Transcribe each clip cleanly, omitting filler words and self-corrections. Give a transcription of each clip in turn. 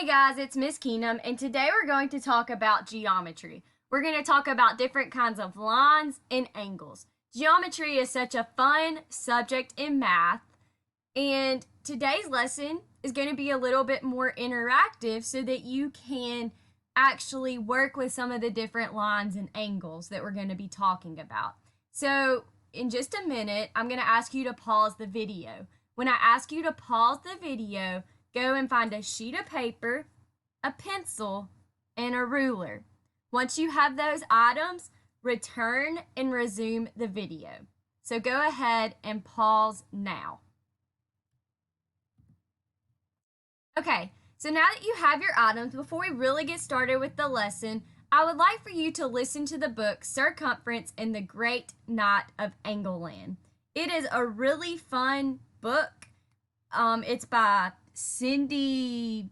Hey guys, it's Miss Keenum, and today we're going to talk about geometry. We're going to talk about different kinds of lines and angles. Geometry is such a fun subject in math, and today's lesson is going to be a little bit more interactive so that you can actually work with some of the different lines and angles that we're going to be talking about. So, in just a minute, I'm going to ask you to pause the video. When I ask you to pause the video, go and find a sheet of paper, a pencil, and a ruler. Once you have those items, return and resume the video. So go ahead and pause now. Okay, so now that you have your items, before we really get started with the lesson, I would like for you to listen to the book Circumference and the Great Knot of Angleland. It is a really fun book. It's by Cindy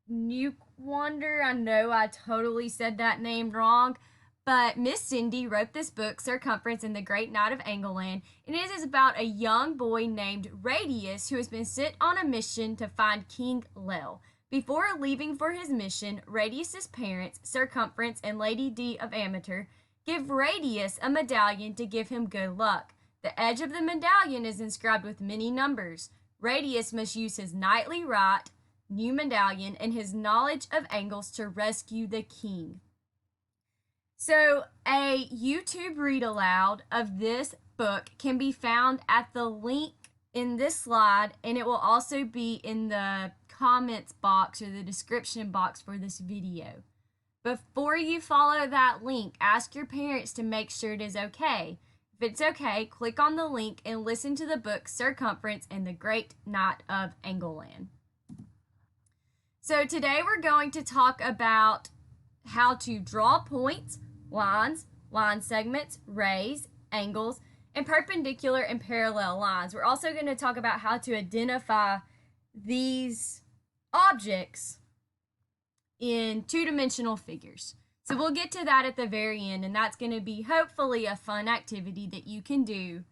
Newquander. I know I totally said that name wrong, but Miss Cindy wrote this book, Circumference and the Great Knot of Angleland, and it is about a young boy named Radius who has been sent on a mission to find King Lel. Before leaving for his mission, Radius's parents, Circumference and Lady D of Amateur, give Radius a medallion to give him good luck. The edge of the medallion is inscribed with many numbers. Radius must use his knightly right, new medallion, and his knowledge of angles to rescue the king. So, a YouTube read aloud of this book can be found at the link in this slide, and it will also be in the comments box or the description box for this video. Before you follow that link, ask your parents to make sure it is okay. If it's okay, click on the link and listen to the book Circumference and the Great Knot of Angleland. So today we're going to talk about how to draw points, lines, line segments, rays, angles, and perpendicular and parallel lines. We're also going to talk about how to identify these objects in two-dimensional figures. So we'll get to that at the very end, and that's going to be hopefully a fun activity that you can do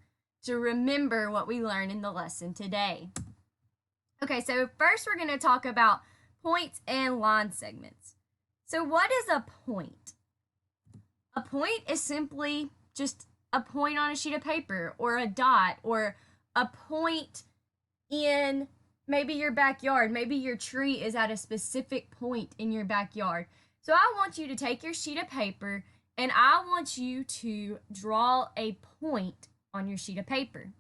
to remember what we learned in the lesson today. Okay, so first we're going to talk about points and line segments. So what is a point? A point is simply just a point on a sheet of paper, or a dot, or a point in maybe your backyard. Maybe your tree is at a specific point in your backyard. So I want you to take your sheet of paper and I want you to draw a point on your sheet of paper.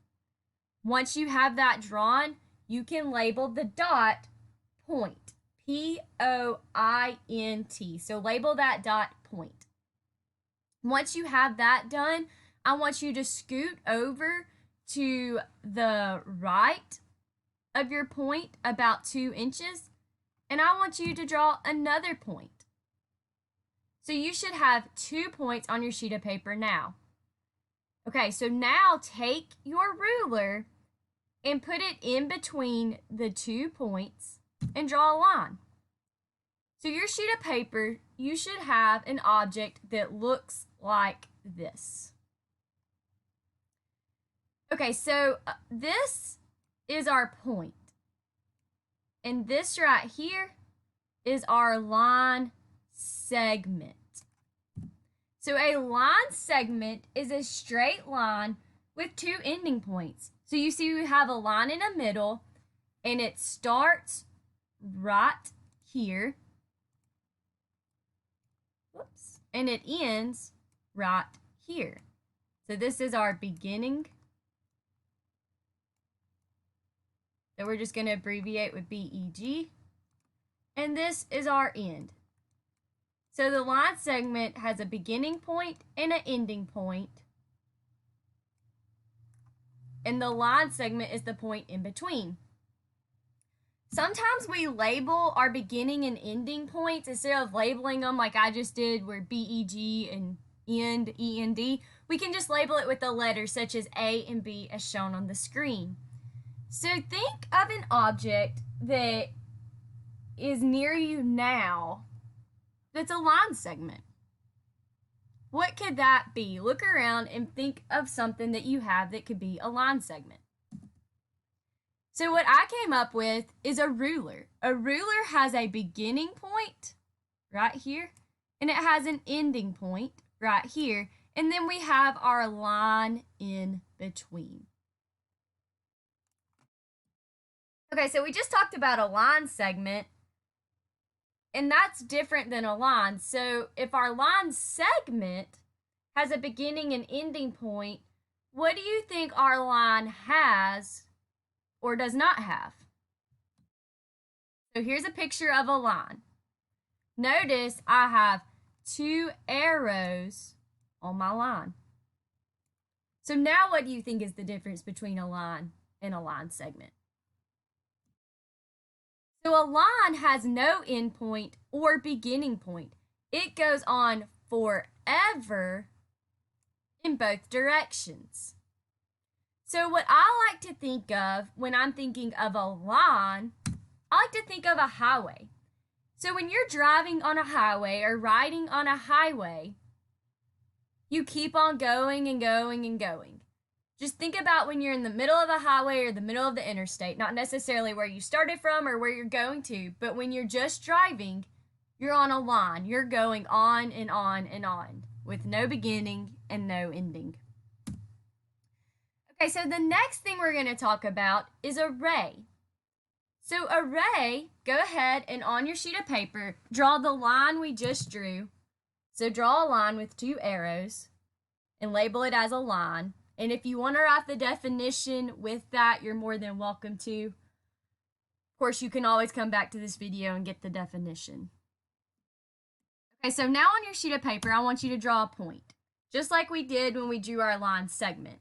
Once you have that drawn, you can label the dot point, P-O-I-N-T. So label that dot point. Once you have that done, I want you to scoot over to the right of your point about 2 inches, and I want you to draw another point. So you should have 2 points on your sheet of paper now. Okay, so now take your ruler and put it in between the 2 points and draw a line. So your sheet of paper, you should have an object that looks like this. Okay, so this is our point. And this right here is our line segment. So a line segment is a straight line with 2 ending points. So you see we have a line in the middle, and it starts right here. Whoops. And it ends right here. So this is our beginning. So we're just going to abbreviate with BEG. And this is our end. So the line segment has a beginning point and an ending point. And the line segment is the point in between. Sometimes we label our beginning and ending points instead of labeling them like I just did where BEG and end, END. We can just label it with the letters such as A and B as shown on the screen. So think of an object that is near you now that's a line segment. What could that be? Look around and think of something that you have that could be a line segment. So what I came up with is a ruler. A ruler has a beginning point right here, and it has an ending point right here, and then we have our line in between. Okay, so we just talked about a line segment, and that's different than a line. So if our line segment has a beginning and ending point, what do you think our line has or does not have? So here's a picture of a line. Notice I have 2 arrows on my line. So now what do you think is the difference between a line and a line segment? So a line has no end point or beginning point. It goes on forever in both directions. So what I like to think of when I'm thinking of a line, I like to think of a highway. So when you're driving on a highway or riding on a highway, you keep on going and going and going. Just think about when you're in the middle of a highway or the middle of the interstate, not necessarily where you started from or where you're going to, but when you're just driving, you're on a line. You're going on and on and on with no beginning and no ending. Okay, so the next thing we're going to talk about is a ray. So a ray, go ahead and on your sheet of paper, draw the line we just drew. So draw a line with 2 arrows and label it as a line. And if you want to write the definition with that, you're more than welcome to. Of course, you can always come back to this video and get the definition. Okay, so now on your sheet of paper, I want you to draw a point, just like we did when we drew our line segment.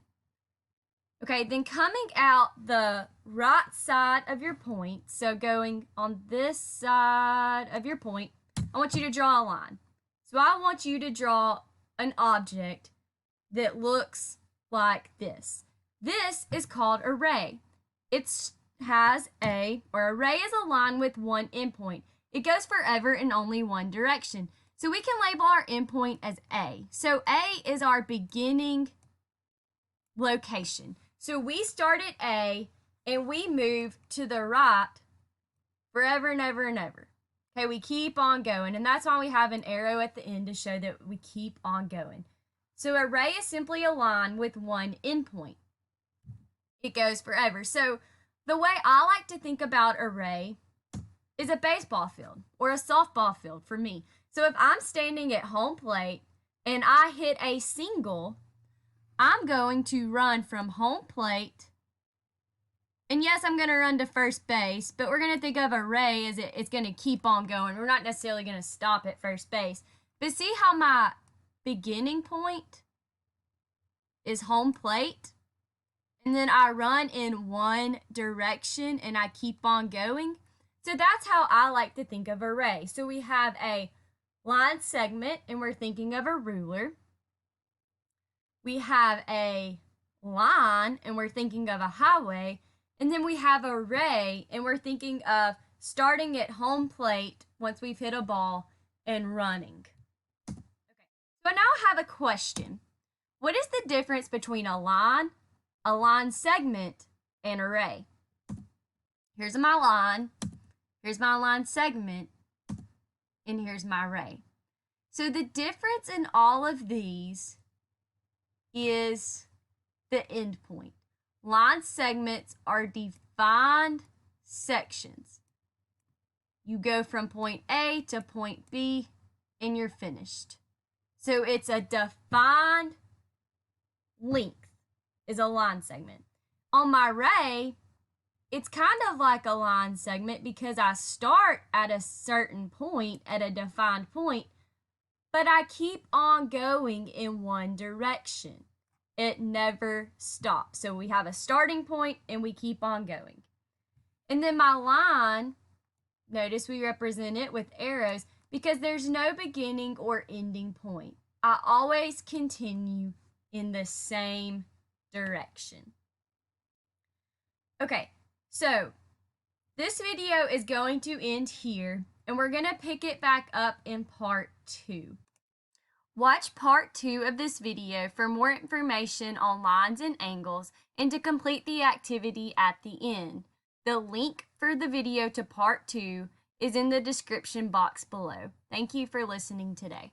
Okay, then coming out the right side of your point, so going on this side of your point, I want you to draw a line. So I want you to draw an object that looks like this. This is called a ray. A ray is a line with one endpoint. It goes forever in only one direction. So we can label our endpoint as A. So A is our beginning location. So we start at A and we move to the right forever and ever and ever. Okay, we keep on going, and that's why we have an arrow at the end to show that we keep on going. So a ray is simply a line with one endpoint. It goes forever. So the way I like to think about a ray is a baseball field or a softball field for me. So if I'm standing at home plate and I hit a single, I'm going to run from home plate. And yes, I'm going to run to first base, but we're going to think of a ray as it's going to keep on going. We're not necessarily going to stop at first base. But see how my beginning point is home plate? And then I run in one direction and I keep on going. So that's how I like to think of a ray. So we have a line segment and we're thinking of a ruler. We have a line and we're thinking of a highway. And then we have a ray and we're thinking of starting at home plate once we've hit a ball and running. Okay, so I now have a question. What is the difference between a line segment, and a ray? Here's my line, here's my line segment, and here's my ray. So the difference in all of these is the end point. Line segments are defined sections. You go from point A to point B and you're finished. So it's a defined length is a line segment. On my ray, it's kind of like a line segment because I start at a certain point, at a defined point, but I keep on going in one direction. It never stops. So we have a starting point and we keep on going. And then my line, notice we represent it with arrows because there's no beginning or ending point. I always continue in the same direction. Okay, so this video is going to end here and we're going to pick it back up in part 2. Watch part 2 of this video for more information on lines and angles and to complete the activity at the end. The link for the video to part 2 is in the description box below. Thank you for listening today.